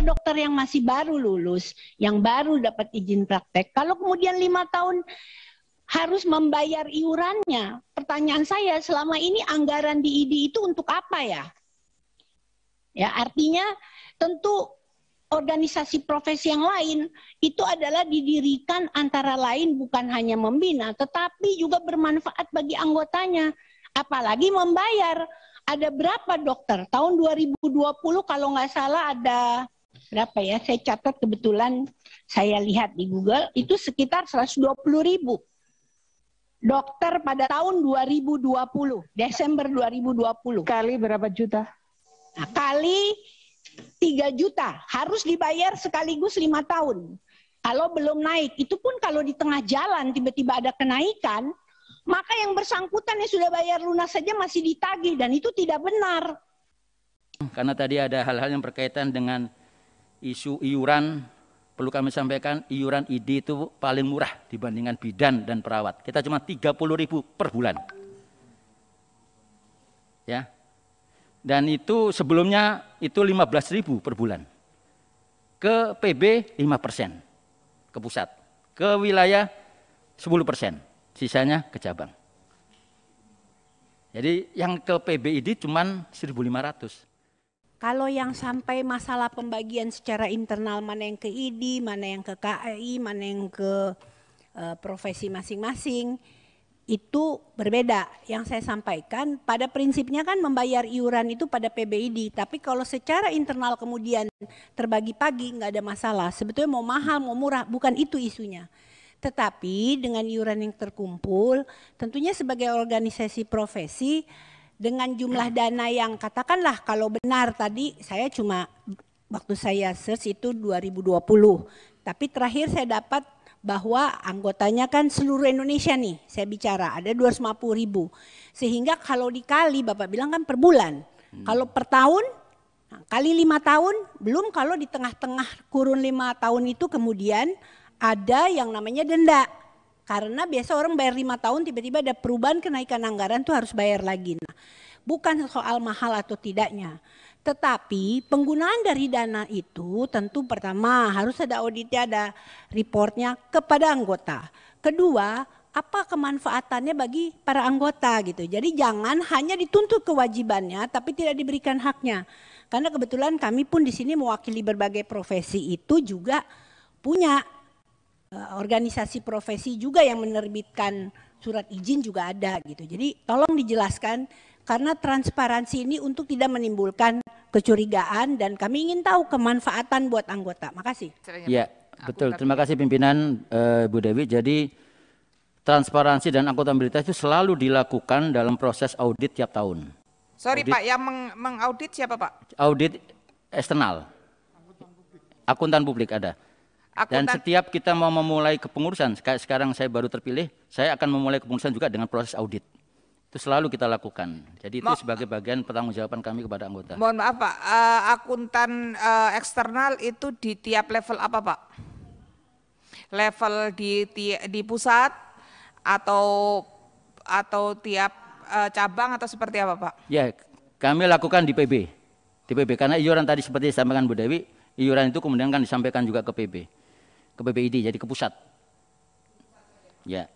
dokter-dokter yang masih baru lulus, yang baru dapat izin praktek, kalau kemudian 5 tahun harus membayar iurannya, pertanyaan saya, selama ini anggaran di ID itu untuk apa ya? Ya, artinya tentu organisasi profesi yang lain itu adalah didirikan antara lain bukan hanya membina, tetapi juga bermanfaat bagi anggotanya. Apalagi membayar. Ada berapa dokter? Tahun 2020 kalau nggak salah ada berapa ya? Saya catat kebetulan saya lihat di Google itu sekitar 120.000 dokter pada tahun 2020, Desember 2020. Kali berapa juta? Nah, kali 3 juta harus dibayar sekaligus 5 tahun. Kalau belum naik, itu pun kalau di tengah jalan tiba-tiba ada kenaikan, maka yang bersangkutan yang sudah bayar lunas saja masih ditagih dan itu tidak benar. Karena tadi ada hal-hal yang berkaitan dengan isu iuran, perlu kami sampaikan iuran ID itu paling murah dibandingkan bidan dan perawat. Kita cuma 30.000 per bulan. Ya. Dan itu sebelumnya itu 15.000 per bulan. Ke PB 5%, ke pusat. Ke wilayah 10%, sisanya ke cabang. Jadi yang ke PBID cuma 1.500. Kalau yang sampai masalah pembagian secara internal, mana yang ke ID, mana yang ke KAI, mana yang ke profesi masing-masing, itu berbeda. Yang saya sampaikan pada prinsipnya kan membayar iuran itu pada PBID, tapi kalau secara internal kemudian terbagi pagi nggak ada masalah. Sebetulnya mau mahal mau murah bukan itu isunya. Tetapi dengan iuran yang terkumpul, tentunya sebagai organisasi profesi dengan jumlah dana yang katakanlah kalau benar tadi saya cuma waktu saya search itu 2020, tapi terakhir saya dapat bahwa anggotanya kan seluruh Indonesia nih, saya bicara ada 250.000. Sehingga kalau dikali, Bapak bilang kan per bulan. Kalau per tahun, nah, kali 5 tahun, belum kalau di tengah-tengah kurun 5 tahun itu kemudian ada yang namanya denda. Karena biasa orang bayar 5 tahun, tiba-tiba ada perubahan kenaikan anggaran tuh harus bayar lagi. Nah, bukan soal mahal atau tidaknya. Tetapi penggunaan dari dana itu tentu pertama harus ada auditnya, ada reportnya kepada anggota. Kedua, apa kemanfaatannya bagi para anggota gitu. Jadi jangan hanya dituntut kewajibannya tapi tidak diberikan haknya. Karena kebetulan kami pun di sini mewakili berbagai profesi itu juga punya organisasi profesi juga yang menerbitkan surat izin juga ada gitu. Jadi tolong dijelaskan karena transparansi ini untuk tidak menimbulkan kecurigaan dan kami ingin tahu kemanfaatan buat anggota. Makasih. Ya, betul. Terima kasih pimpinan Bu Dewi. Jadi transparansi dan akuntabilitas itu selalu dilakukan dalam proses audit tiap tahun. Sorry audit, Pak, yang mengaudit siapa Pak? Audit eksternal. Akuntan publik ada. Dan setiap kita mau memulai kepengurusan, sekarang saya baru terpilih, saya akan memulai kepengurusan juga dengan proses audit. Itu selalu kita lakukan. Jadi itu sebagai bagian pertanggungjawaban kami kepada anggota. Mohon maaf Pak, akuntan eksternal itu di tiap level apa Pak? Level di pusat atau tiap cabang atau seperti apa Pak? Ya, kami lakukan di PB. Di PB karena iuran tadi seperti disampaikan Bu Dewi, iuran itu kemudian kan disampaikan juga ke PB. Ke PBID jadi ke pusat. Ya.